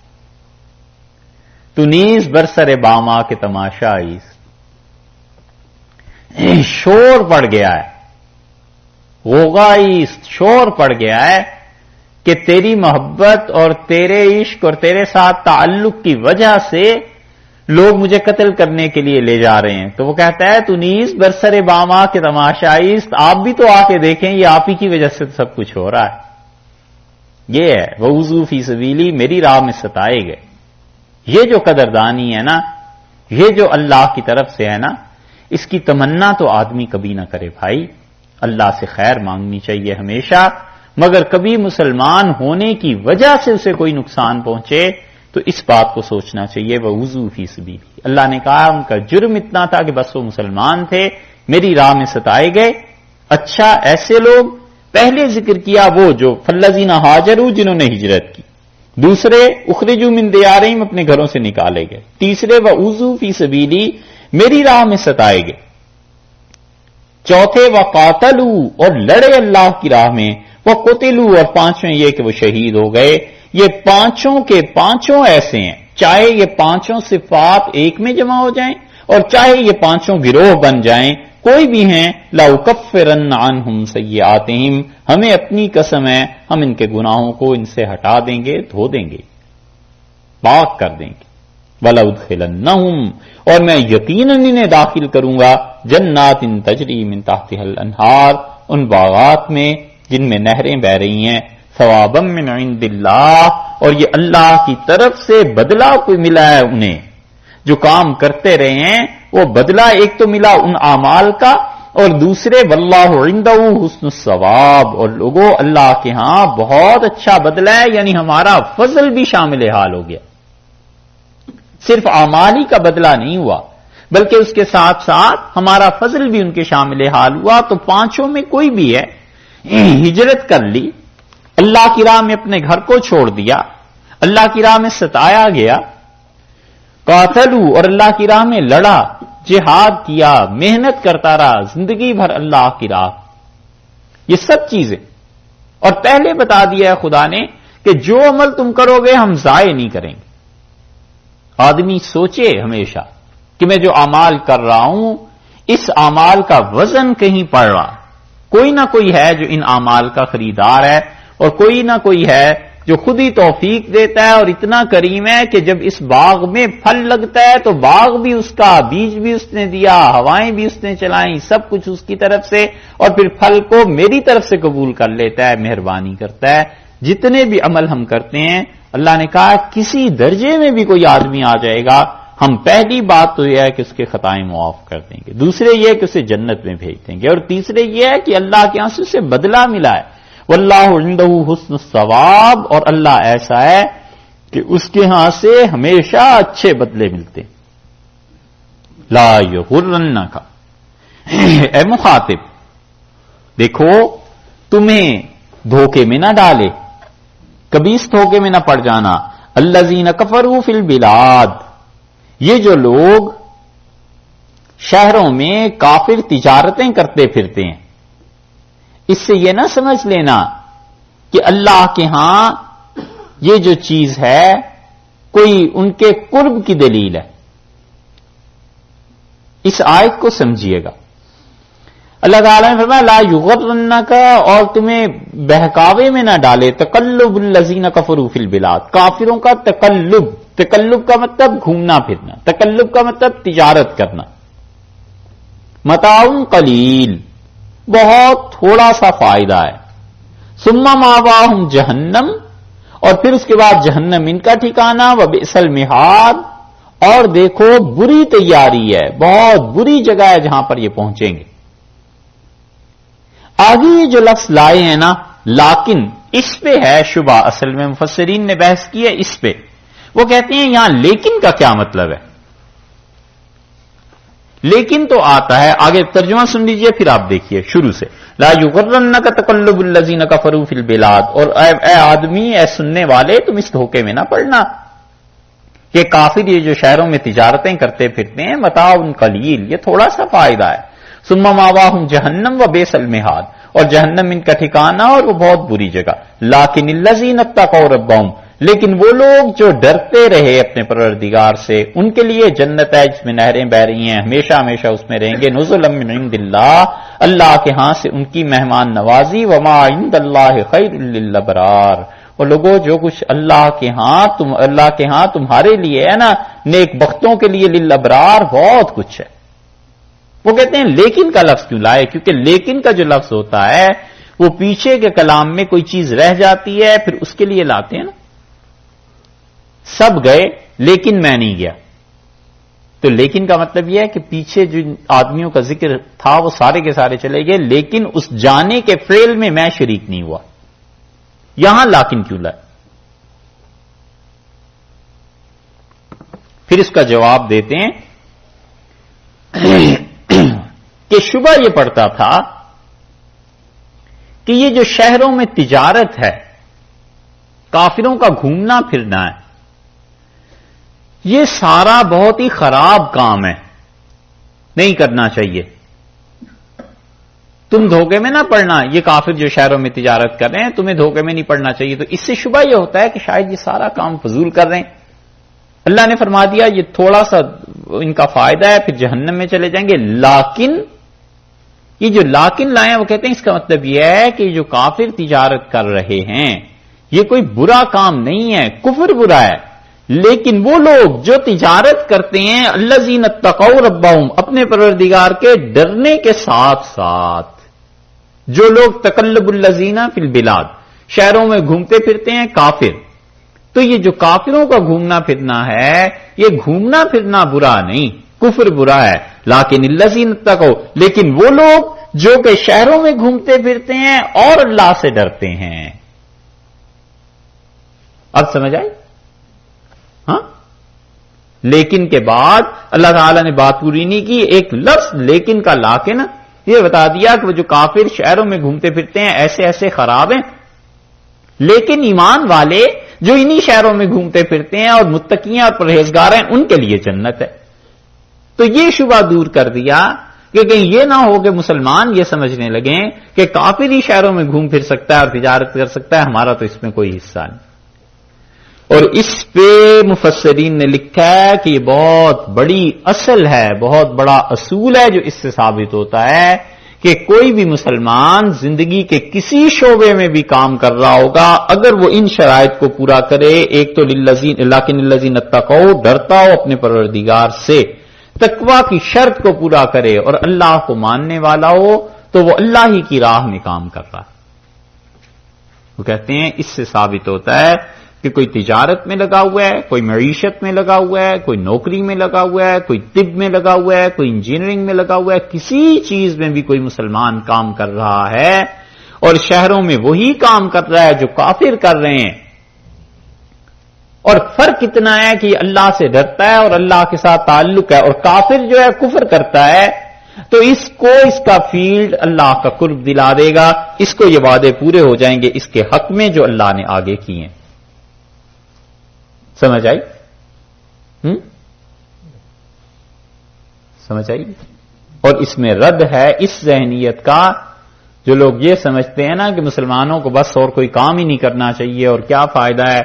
تو نیز برسر باما کے تماشائی، شور پڑ گیا ہے، غوغائی شور پڑ گیا ہے کہ تیری محبت اور تیرے عشق اور تیرے ساتھ تعلق کی وجہ سے لوگ مجھے قتل کرنے کے لیے لے جا رہے ہیں. تو وہ کہتا ہے تو نیز برسر باما کے تماشائی، آپ بھی تو آ کے دیکھیں یہ آپ ہی کی وجہ سے سب کچھ ہو رہا ہے. یہ ہے وَأُوذُوا فِي سَبِيلِي، میری راہ میں ستائے گئے. یہ جو قدردانی ہے نا، یہ جو اللہ کی طرف سے ہے نا، اس کی تمنا تو آدمی کبھی نہ کرے بھائی. اللہ سے خیر مانگنی چاہیے ہمیشہ، مگر کبھی مسلمان ہونے کی وجہ سے اسے کوئی نقصان پہنچے تو اس بات کو سوچنا چاہیے. وَأُوذُوا فِي سَبِيلِي، اللہ نے کہا ان کا جرم اتنا تھا کہ بس وہ مسلمان تھے، میری راہ میں ستائے گئے. اچھا ایسے لوگ پہلے ذکر کیا وہ جو فالذین ہاجروا، جنہوں نے ہجرت کی. دوسرے اخرجوا من دیارہم، اپنے گھروں سے نکالے گئے. تیسرے وَأُوذُوا فِي سَبِيلِي، میری راہ میں ستائے گئے. چوتھے وَقَاتَلُوا، اور لڑے اللہ کی راہ میں. وَقُتِلُوا، اور پانچویں یہ کہ وہ شہید ہو گئے. یہ پانچوں کے پانچوں ایسے ہیں، چاہے یہ پانچوں صفات ایک میں جمع ہو جائیں اور چاہے یہ پانچوں گروہ بن جائیں، کوئی بھی ہیں. لَأُكَفِّرَنَّ عَنْهُمْ سَيِّئَاتِهِمْ، ہمیں اپنی قسم ہے ہم ان کے گناہوں کو ان سے ہٹا دیں گے، دھو دیں گے، پاک کر دیں گے. وَلَأُدْخِلَنَّهُمْ، اور میں یقیناً انہیں داخل کروں گا جنات تجری من تحتها الانہار، ان باغات میں جن میں نہریں بہ رہی ہیں. ثوابا من عند اللہ، اور یہ اللہ کی طرف سے بدلہ کوئی ملا ہے انہیں. جو کام کرتے رہے ہیں وہ بدلہ ایک تو ملا ان اعمال کا، اور دوسرے واللہ عنده حسن الثواب، اور لوگوں اللہ کے ہاں بہت اچھا بدلہ ہے. یعنی ہمارا فضل بھی شامل حال ہو گیا، صرف اعمال ہی کا بدلہ نہیں ہوا بلکہ اس کے ساتھ ساتھ ہمارا فضل بھی ان کے شامل حال ہوا. تو پانچوں میں کوئی بھی ہے ہجرت کر لی، اللہ کی راہ میں اپنے گھر کو چھوڑ دیا، اللہ کی راہ میں ستایا گیا. قاتلوا، اور اللہ کی راہ میں لڑا، جہاد کیا، محنت کرتا رہا زندگی بھر اللہ کی راہ. یہ سب چیزیں، اور پہلے بتا دیا ہے خدا نے کہ جو عمل تم کرو گے ہم ضائع نہیں کریں گے. آدمی سوچے ہمیشہ کہ میں جو اعمال کر رہا ہوں اس اعمال کا وزن کہیں پڑ رہا. کوئی نہ کوئی ہے جو ان اعمال کا خریدار ہے، اور کوئی نہ کوئی ہے جو خود ہی توفیق دیتا ہے اور اتنا کریم ہے کہ جب اس باغ میں پھل لگتا ہے تو باغ بھی اس کا، بیج بھی اس نے دیا، ہوائیں بھی اس نے چلائیں، سب کچھ اس کی طرف سے، اور پھر پھل کو میری طرف سے قبول کر لیتا ہے، مہربانی کرتا ہے. جتنے بھی عمل ہم کرتے ہیں اللہ نے کہا کسی درجے میں بھی کوئی آدمی آ جائے گا ہم پہلی بات تو یہ ہے کہ اس کے خطائیں معاف کر دیں گے، دوسرے یہ کہ اسے جنت میں بھیج دیں گے، اور تیسرے یہ ہے کہ اللہ کے یہاں سے اسے بدلہ ملا ہے. واللہ عنده حسن الثواب، اور اللہ ایسا ہے کہ اس کے ہاں سے ہمیشہ اچھے بدلے ملتے. لا یغرنک، اے مخاطب دیکھو تمہیں دھوکے میں نہ ڈالے، کبھی اس دھوکے میں نہ پڑ جانا. الذین کفروا فی البلاد، یہ جو لوگ شہروں میں کافر تجارتیں کرتے پھرتے ہیں، اس سے یہ نہ سمجھ لینا کہ اللہ کے ہاں یہ جو چیز ہے کوئی ان کے قرب کی دلیل ہے. اس آیت کو سمجھیے گا. اللہ تعالیٰ نے فرمایا لا یغرنک، اور تمہیں بہکاوے میں نہ ڈالے. تقلب الذین کفروا فی البلاد، کافروں کا تقلب، تقلب کا مطلب گھومنا پھرنا، تقلب کا مطلب تجارت کرنا. متاع قلیل، بہت تھوڑا سا فائدہ ہے، ثم ماواہم جہنم، اور پھر اس کے بعد جہنم ان کا ٹھکانہ، وبئس المہاد، اور دیکھو بری تیاری ہے، بہت بری جگہ ہے جہاں پر یہ پہنچیں گے۔ آگے یہ جو لفظ لائے ہیں نا لیکن، اس پہ ہے شبہ، اصل میں مفسرین نے بحث کی ہے اس پہ۔ وہ کہتے ہیں یہاں لیکن کا کیا مطلب ہے؟ لیکن تو آتا ہے، آگے ترجمہ سن لیجئے پھر آپ دیکھیے شروع سے، لا یغرنک تقلب الذین کفروا فی البلاد، اور اے آدمی، اے سننے والے، تم اس دھوکے میں نہ پڑنا کہ کافر یہ جو شہروں میں تجارتیں کرتے پھرتے ہیں، متاع قلیل، یہ تھوڑا سا فائدہ ہے، ثم ماواہم جہنم وبئس المہاد، اور جہنم ان کا ٹھکانہ اور وہ بہت بری جگہ، لیکن الذین اتقوا ربہم، لیکن وہ لوگ جو ڈرتے رہے اپنے پروردگار سے، ان کے لیے جنت ہے جس میں نہریں بہ رہی ہیں، ہمیشہ ہمیشہ اس میں رہیں گے، نزلا من عند اللہ، اللہ کے ہاں سے ان کی مہمان نوازی، وما عند اللہ خیر للابرار، اور لوگوں جو کچھ اللہ کے ہاں تمہارے لیے ہے نا، نیک بختوں کے لیے، للابرار، بہت کچھ ہے۔ وہ کہتے ہیں لیکن کا لفظ کیوں لائے؟ کیونکہ لیکن کا جو لفظ ہوتا ہے وہ پیچھے کے کلام میں کوئی چیز رہ جاتی ہے، پھر اس کے لیے لاتے ہیں نا، سب گئے لیکن میں نہیں گیا، تو لیکن کا مطلب یہ ہے کہ پیچھے جن آدمیوں کا ذکر تھا وہ سارے کے سارے چلے گئے، لیکن اس جانے کے فعل میں میں شریک نہیں ہوا، یہاں لیکن کیوں لائے؟ پھر اس کا جواب دیتے ہیں کہ شبہ یہ پڑتا تھا کہ یہ جو شہروں میں تجارت ہے، کافروں کا گھومنا پھرنا ہے، یہ سارا بہت ہی خراب کام ہے، نہیں کرنا چاہیے، تم دھوکے میں نہ پڑنا، یہ کافر جو شہروں میں تجارت کر رہے ہیں تمہیں دھوکے میں نہیں پڑنا چاہیے۔ تو اس سے شبہ یہ ہوتا ہے کہ شاید یہ سارا کام فضول کر رہے ہیں۔ اللہ نے فرما دیا یہ تھوڑا سا ان کا فائدہ ہے، پھر جہنم میں چلے جائیں گے، لیکن یہ جو لیکن لائے ہیں وہ کہتے ہیں اس کا مطلب یہ ہے کہ جو کافر تجارت کر رہے ہیں یہ کوئی برا کام نہیں ہے، کفر برا ہے، لیکن وہ لوگ جو تجارت کرتے ہیں الذین اتقوا ربہم، اپنے پروردگار کے ڈرنے کے ساتھ ساتھ، جو لوگ تقلب الذین فی البلاد، شہروں میں گھومتے پھرتے ہیں کافر، تو یہ جو کافروں کا گھومنا پھرنا ہے یہ گھومنا پھرنا برا نہیں، کفر برا ہے، لیکن الذین اتقوا، لیکن وہ لوگ جو کہ شہروں میں گھومتے پھرتے ہیں اور اللہ سے ڈرتے ہیں۔ اب سمجھ آئی؟ ہاں، لیکن کے بعد اللہ تعالی نے بات پوری نہیں کی، ایک لفظ لیکن کا لیکن یہ بتا دیا کہ وہ جو کافر شہروں میں گھومتے پھرتے ہیں ایسے ایسے خراب ہیں، لیکن ایمان والے جو انہی شہروں میں گھومتے پھرتے ہیں اور متقی اور پرہیزگار ہیں ان کے لیے جنت ہے۔ تو یہ شبہ دور کر دیا کہ کہیں یہ نہ ہو کہ مسلمان یہ سمجھنے لگیں کہ کافر ہی شہروں میں گھوم پھر سکتا ہے اور تجارت کر سکتا ہے، ہمارا تو اس میں کوئی حصہ نہیں۔ اور اس پہ مفسرین نے لکھا ہے کہ یہ بہت بڑی اصل ہے، بہت بڑا اصول ہے جو اس سے ثابت ہوتا ہے کہ کوئی بھی مسلمان زندگی کے کسی شعبے میں بھی کام کر رہا ہوگا، اگر وہ ان شرائط کو پورا کرے، ایک تو لیکن الذین اتقوا، ڈرتا ہو اپنے پروردگار سے، تقوی کی شرط کو پورا کرے اور اللہ کو ماننے والا ہو، تو وہ اللہ ہی کی راہ میں کام کر رہا ہے۔ وہ کہتے ہیں اس سے ثابت ہوتا ہے کہ کوئی تجارت میں لگا ہوا ہے، کوئی معیشت میں لگا ہوا ہے، کوئی نوکری میں لگا ہوا ہے، کوئی طب میں لگا ہوا ہے، کوئی انجینئرنگ میں لگا ہوا ہے، کسی چیز میں بھی کوئی مسلمان کام کر رہا ہے اور شہروں میں وہی کام کر رہا ہے جو کافر کر رہے ہیں، اور فرق اتنا ہے کہ یہ اللہ سے ڈرتا ہے اور اللہ کے ساتھ تعلق ہے، اور کافر جو ہے کفر کرتا ہے، تو اس کو اس کا فیلڈ اللہ کا قرب دلا دے گا، اس کو یہ وعدے پورے ہو جائیں گے اس کے حق میں جو اللہ نے آگے کیے ہیں۔ سمجھ آئی؟ سمجھ آئی؟ اور اس میں رد ہے اس ذہنیت کا جو لوگ یہ سمجھتے ہیں نا کہ مسلمانوں کو بس اور کوئی کام ہی نہیں کرنا چاہیے، اور کیا فائدہ ہے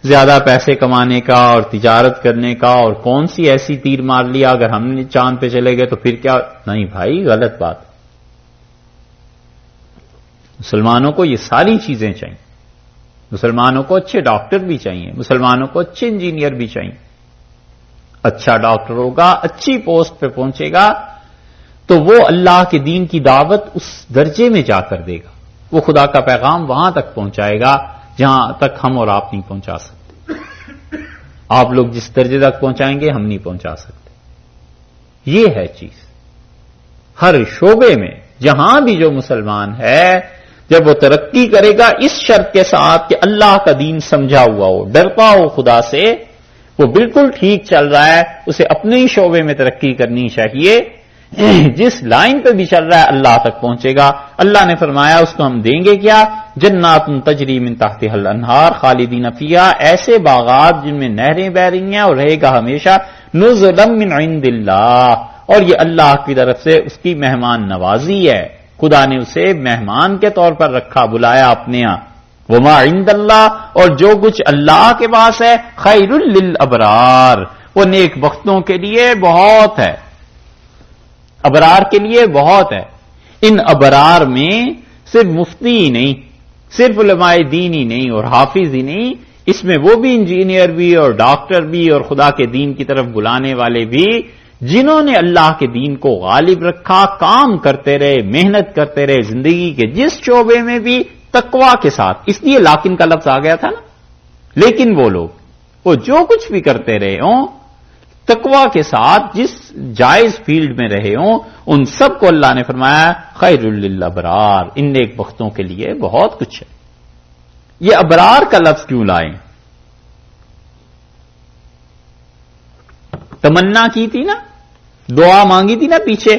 زیادہ پیسے کمانے کا اور تجارت کرنے کا، اور کون سی ایسی تیر مار لیا اگر ہم نے چاند پہ چلے گئے تو پھر کیا؟ نہیں بھائی، غلط بات۔ مسلمانوں کو یہ ساری چیزیں چاہیے، مسلمانوں کو اچھے ڈاکٹر بھی چاہیے، مسلمانوں کو اچھے انجینئر بھی چاہیے۔ اچھا ڈاکٹر ہوگا، اچھی پوسٹ پہ پہنچے گا تو وہ اللہ کے دین کی دعوت اس درجے میں جا کر دے گا، وہ خدا کا پیغام وہاں تک پہنچائے گا جہاں تک ہم اور آپ نہیں پہنچا سکتے. آپ لوگ جس درجے تک پہنچائیں گے ہم نہیں پہنچا سکتے. یہ ہے چیز. ہر شعبے میں جہاں بھی جو مسلمان ہے جب وہ ترقی کرے گا اس شرط کے ساتھ کہ اللہ کا دین سمجھا ہوا ہو، ڈرتا ہو خدا سے، وہ بالکل ٹھیک چل رہا ہے، اسے اپنے ہی شعبے میں ترقی کرنی چاہیے. جس لائن پہ بھی چل رہا ہے اللہ تک پہنچے گا. اللہ نے فرمایا اس کو ہم دیں گے کیا؟ جنات تجری من تحتها الانہار خالدین فیہا، ایسے باغات جن میں نہریں بہ رہی ہیں اور رہے گا ہمیشہ. نزلا من عند اللہ، اور یہ اللہ کی طرف سے اس کی مہمان نوازی ہے. خدا نے اسے مہمان کے طور پر رکھا، بلایا اپنے یہاں. وما عند اللہ، اور جو کچھ اللہ کے پاس ہے خیر للابرار، وہ نیک بختوں کے لیے بہت ہے، ابرار کے لیے بہت ہے. ان ابرار میں صرف مفتی ہی نہیں، صرف علماء دین ہی نہیں اور حافظ ہی نہیں، اس میں وہ بھی انجینئر بھی اور ڈاکٹر بھی اور خدا کے دین کی طرف بلانے والے بھی، جنہوں نے اللہ کے دین کو غالب رکھا، کام کرتے رہے، محنت کرتے رہے زندگی کے جس شعبے میں بھی تقویٰ کے ساتھ. اس لیے لاکن کا لفظ آ گیا تھا نا. لیکن وہ لوگ وہ جو کچھ بھی کرتے رہے ہوں تقویٰ کے ساتھ، جس جائز فیلڈ میں رہے ہوں، ان سب کو اللہ نے فرمایا خیر للابرار، ان نیک بختوں کے لیے بہت کچھ ہے. یہ ابرار کا لفظ کیوں لائیں؟ تمنا کی تھی نا، دعا مانگی تھی نا پیچھے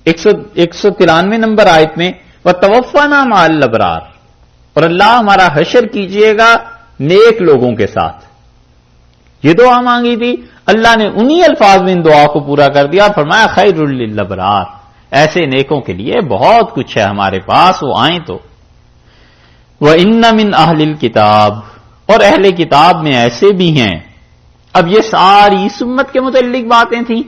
193 نمبر آیت میں، وَتَوَفَّنَا مَعَ الْأَبْرَارِ، اور اللہ ہمارا حشر کیجئے گا نیک لوگوں کے ساتھ. یہ دعا مانگی تھی، اللہ نے انہی الفاظ میں ان دعا کو پورا کر دیا، فرمایا خیر للابرار، ایسے نیکوں کے لیے بہت کچھ ہے ہمارے پاس، وہ آئیں تو. وَإِنَّ مِنْ أَهْلِ الْكِتَابِ، اور اہل کتاب میں ایسے بھی ہیں. اب یہ ساری اس امت کے متعلق باتیں تھیں،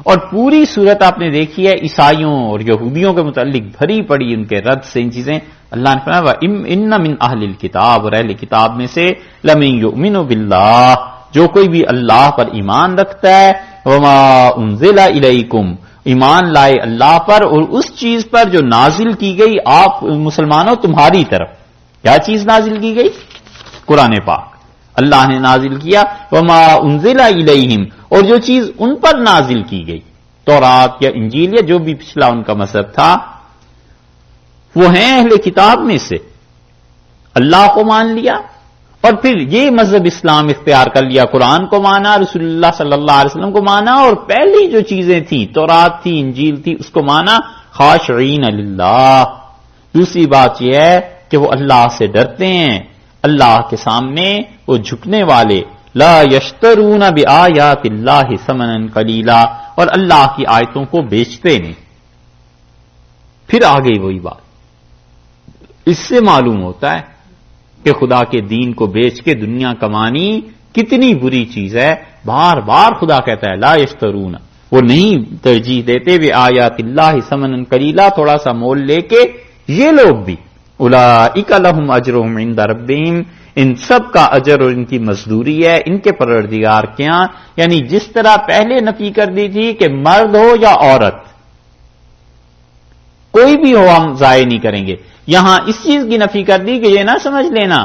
اور پوری صورت آپ نے دیکھی ہے عیسائیوں اور یہودیوں کے متعلق بھری پڑی ان کے رد سے ان چیزیں. اللہ نے فرمایا وَإِنَّ مِنْ أَهْلِ الْكِتَابِ، اور اہل کتاب میں سے لَمَن يُؤْمِنُ بِاللَّهِ، جو کوئی بھی اللہ پر ایمان رکھتا ہے، وَمَا أُنزِلَ إِلَيْكُمْ، ایمان لائے اللہ پر اور اس چیز پر جو نازل کی گئی آپ مسلمانوں تمہاری طرف. کیا چیز نازل کی گئی؟ قرآن پاک اللہ نے نازل کیا. وَمَا أُنزِلَ إِلَيْهِمْ، اور جو چیز ان پر نازل کی گئی، تورات یا انجیل یا جو بھی پچھلا ان کا مذہب تھا، وہ ہیں اہل کتاب میں سے. اللہ کو مان لیا اور پھر یہ مذہب اسلام اختیار کر لیا، قرآن کو مانا، رسول اللہ صلی اللہ علیہ وسلم کو مانا، اور پہلی جو چیزیں تھیں تورات تھی انجیل تھی اس کو مانا. خاشعین للہ، دوسری بات یہ ہے کہ وہ اللہ سے ڈرتے ہیں، اللہ کے سامنے وہ جھکنے والے. لا یشترون بآیات اللہ ثمنا قلیلا، اور اللہ کی آیتوں کو بیچتے نہیں. پھر آ گئی وہی بات، اس سے معلوم ہوتا ہے کہ خدا کے دین کو بیچ کے دنیا کمانی کتنی بری چیز ہے. بار بار خدا کہتا ہے لا یشترون، وہ نہیں ترجیح دیتے بآیات اللہ ثمنا قلیلا، تھوڑا سا مول لے کے. یہ لوگ بھی اولئک لہم اجرہم عند ربہم، ان سب کا اجر اور ان کی مزدوری ہے ان کے پروردگار کے ہاں. یعنی جس طرح پہلے نفی کر دی تھی کہ مرد ہو یا عورت کوئی بھی ہو ہم ضائع نہیں کریں گے، یہاں اس چیز کی نفی کر دی کہ یہ نہ سمجھ لینا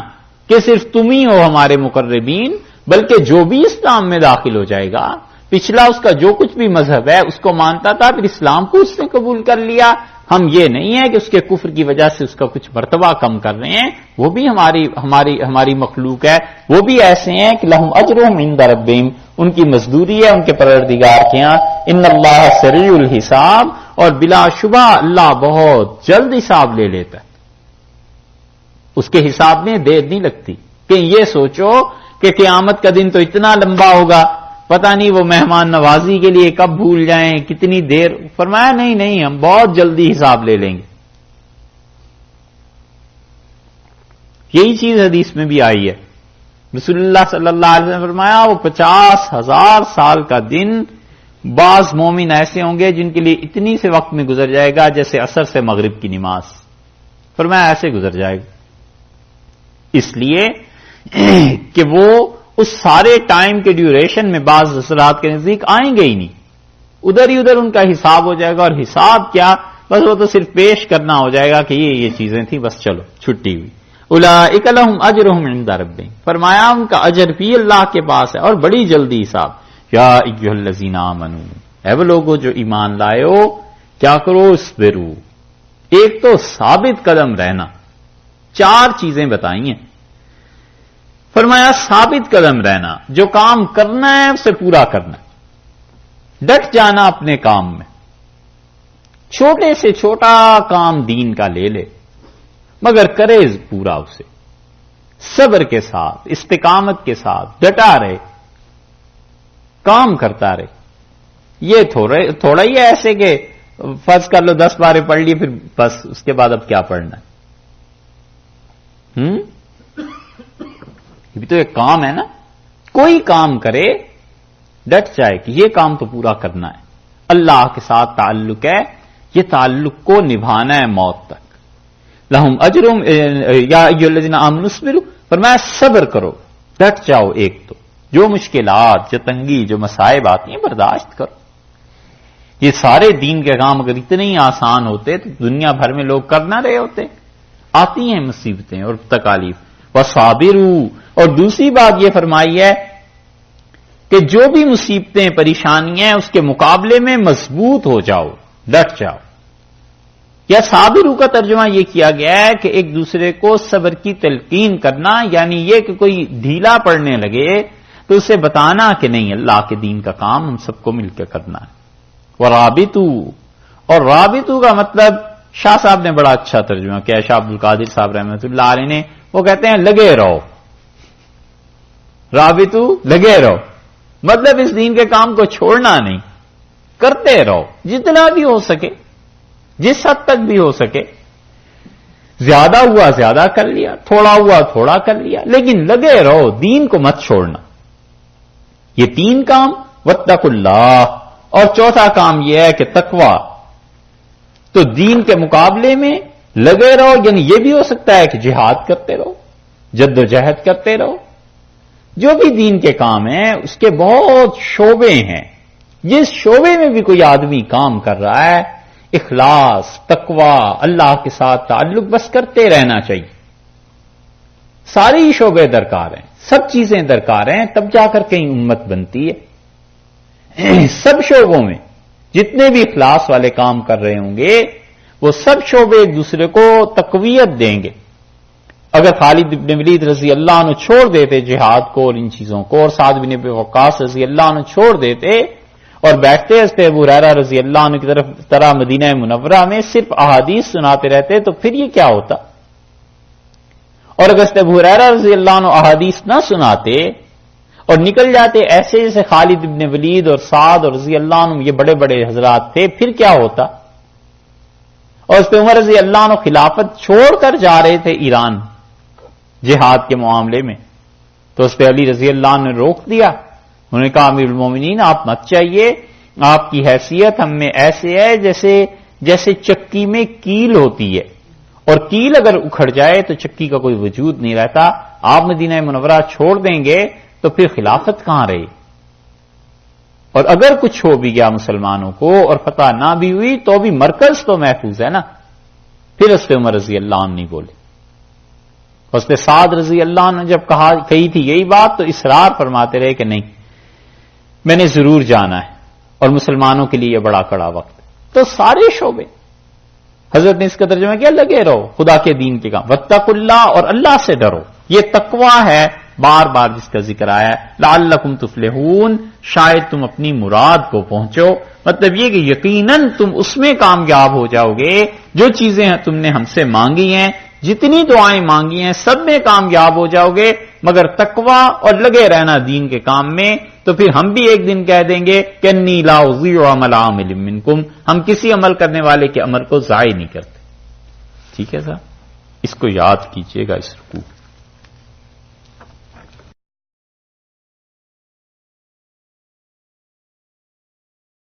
کہ صرف تم ہی ہو ہمارے مقربین، بلکہ جو بھی اسلام میں داخل ہو جائے گا، پچھلا اس کا جو کچھ بھی مذہب ہے اس کو مانتا تھا پھر اسلام کو اس نے قبول کر لیا. ہم یہ نہیں ہے کہ اس کے کفر کی وجہ سے اس کا کچھ مرتبہ کم کر رہے ہیں، وہ بھی ہماری مخلوق ہے، وہ بھی ایسے ہیں کہ لہم اجرہم عند ربہم، ان کی مزدوری ہے ان کے پروردگار کے ہاں. ان اللہ سریع الحساب، اور بلا شبہ اللہ بہت جلد حساب لے لیتا ہے، اس کے حساب میں دیر نہیں لگتی. کہ یہ سوچو کہ قیامت کا دن تو اتنا لمبا ہوگا، پتہ نہیں وہ مہمان نوازی کے لیے کب بھول جائیں، کتنی دیر. فرمایا نہیں ہم بہت جلدی حساب لے لیں گے. یہی چیز حدیث میں بھی آئی ہے. رسول اللہ صلی اللہ علیہ وسلم نے فرمایا وہ 50,000 سال کا دن بعض مومن ایسے ہوں گے جن کے لیے اتنی سے وقت میں گزر جائے گا جیسے عصر سے مغرب کی نماز. فرمایا ایسے گزر جائے گا، اس لیے کہ وہ اس سارے ٹائم کے ڈیوریشن میں بعض حضرات کے نزدیک آئیں گے ہی نہیں. ادھر ہی ادھر ان کا حساب ہو جائے گا، اور حساب کیا، بس وہ تو صرف پیش کرنا ہو جائے گا کہ یہ چیزیں تھیں، بس چلو چھٹی ہوئی۔ اولئک لہم اجرہم عند ربہم، فرمایا ان کا اجر بھی اللہ کے پاس ہے اور بڑی جلدی حساب۔ یا ایھا الذین آمنوا، اے وہ لوگو جو ایمان لائے ہو، کیا کرو، اصبروا، ایک تو ثابت قدم رہنا، 4 چیزیں بتائی ہیں، فرمایا ثابت قدم رہنا، جو کام کرنا ہے اسے پورا کرنا ہے، ڈٹ جانا اپنے کام میں، چھوٹے سے چھوٹا کام دین کا لے لے مگر کرے پورا اسے، صبر کے ساتھ، استقامت کے ساتھ ڈٹا رہے، کام کرتا رہے۔ یہ تھوڑا ہی ہے ایسے کہ فرض کر لو 10 بارے پڑھ لیے پھر بس اس کے بعد اب کیا پڑھنا ہے؟ یہ بھی تو ایک کام ہے نا، کوئی کام کرے ڈٹ جائے کہ یہ کام تو پورا کرنا ہے، اللہ کے ساتھ تعلق ہے، یہ تعلق کو نبھانا ہے موت تک۔ لہم اجرہم یا ایھا الذین آمنوا اصبروا، فرمایا صبر کرو، ڈٹ جاؤ، ایک تو جو مشکلات، جو تنگی، جو مصائب آتی ہیں برداشت کرو۔ یہ سارے دین کے کام اگر اتنے ہی آسان ہوتے تو دنیا بھر میں لوگ کر نہ رہے ہوتے، آتی ہیں مصیبتیں اور تکالیف۔ وصابروا، اور دوسری بات یہ فرمائی ہے کہ جو بھی مصیبتیں، پریشانیاں ہیں، اس کے مقابلے میں مضبوط ہو جاؤ، ڈٹ جاؤ۔ یا صابرو کا ترجمہ یہ کیا گیا ہے کہ ایک دوسرے کو صبر کی تلقین کرنا، یعنی یہ کہ کوئی ڈھیلا پڑنے لگے تو اسے بتانا کہ نہیں، اللہ کے دین کا کام ہم سب کو مل کے کرنا ہے۔ ورابطو، اور رابطو کا مطلب شاہ صاحب نے بڑا اچھا ترجمہ کیا، شاہ عبد القادر صاحب رحمۃ اللہ علیہ نے، وہ کہتے ہیں لگے رہو، رابطو لگے رہو، مطلب اس دین کے کام کو چھوڑنا نہیں، کرتے رہو جتنا بھی ہو سکے، جس حد تک بھی ہو سکے، زیادہ ہوا زیادہ کر لیا، تھوڑا ہوا تھوڑا کر لیا، لیکن لگے رہو، دین کو مت چھوڑنا۔ یہ 3 کام، واتقوا اللہ، اور چوتھا کام یہ ہے کہ تقوی۔ تو دین کے مقابلے میں لگے رہو، یعنی یہ بھی ہو سکتا ہے کہ جہاد کرتے رہو، جد و جہد کرتے رہو۔ جو بھی دین کے کام ہیں اس کے بہت شعبے ہیں، جس شعبے میں بھی کوئی آدمی کام کر رہا ہے، اخلاص، تقوی، اللہ کے ساتھ تعلق بس کرتے رہنا چاہیے۔ ساری شعبے درکار ہیں، سب چیزیں درکار ہیں، تب جا کر کہیں امت بنتی ہے۔ سب شعبوں میں جتنے بھی اخلاص والے کام کر رہے ہوں گے وہ سب شعبے ایک دوسرے کو تقویت دیں گے۔ اگر خالد بن ولید رضی اللہ عنہ چھوڑ دیتے جہاد کو اور ان چیزوں کو، اور سعد بن ابی وقاص رضی اللہ عنہ چھوڑ دیتے اور بیٹھتے حضرت ابو ہریرہ رضی اللہ عنہ کی طرح مدینہ منورہ میں صرف احادیث سناتے رہتے تو پھر یہ کیا ہوتا؟ اور اگر حضرت ابو ہریرہ رضی اللہ عنہ احادیث نہ سناتے اور نکل جاتے ایسے جیسے خالد بن ولید اور سعد اور رضی اللہ عنہ یہ بڑے بڑے حضرات تھے، پھر کیا ہوتا؟ اور حضرت عمر رضی اللہ عنہ خلافت چھوڑ کر جا رہے تھے ایران جہاد کے معاملے میں، تو حضرت علی رضی اللہ عنہ نے روک دیا، انہوں نے کہا امیر المومنین آپ مت چاہیے، آپ کی حیثیت ہم میں ایسے ہے جیسے چکی میں کیل ہوتی ہے، اور کیل اگر اکھڑ جائے تو چکی کا کوئی وجود نہیں رہتا، آپ مدینہ منورہ چھوڑ دیں گے تو پھر خلافت کہاں رہی؟ اور اگر کچھ ہو بھی گیا مسلمانوں کو اور فتح نہ بھی ہوئی تو بھی مرکز تو محفوظ ہے نا۔ پھر حضرت عمر رضی اللہ عنہ نہیں بولے۔ حضرت سعد رضی اللہ عنہ جب کہی تھی یہی بات تو اصرار فرماتے رہے کہ نہیں، میں نے ضرور جانا ہے، اور مسلمانوں کے لیے یہ بڑا کڑا وقت ہے۔ تو سارے شعبے حضرت نے اس کا ترجمہ کیا، لگے رہو خدا کے دین کے کام، واتقوا اللہ، اور اللہ سے ڈرو، یہ تقوی ہے، بار بار جس کا ذکر آیا ہے، لعلکم تفلحون، شاید تم اپنی مراد کو پہنچو، مطلب یہ کہ یقیناً تم اس میں کامیاب ہو جاؤ گے جو چیزیں تم نے ہم سے مانگی ہیں، جتنی دعائیں مانگی ہیں سب میں کامیاب ہو جاؤ گے، مگر تقوی اور لگے رہنا دین کے کام میں، تو پھر ہم بھی ایک دن کہہ دیں گے کہ انی لا اضیع عمل عامل منکم، ہم کسی عمل کرنے والے کے عمل کو ضائع نہیں کرتے۔ ٹھیک ہے صاحب، اس کو یاد کیجئے گا اس رکوع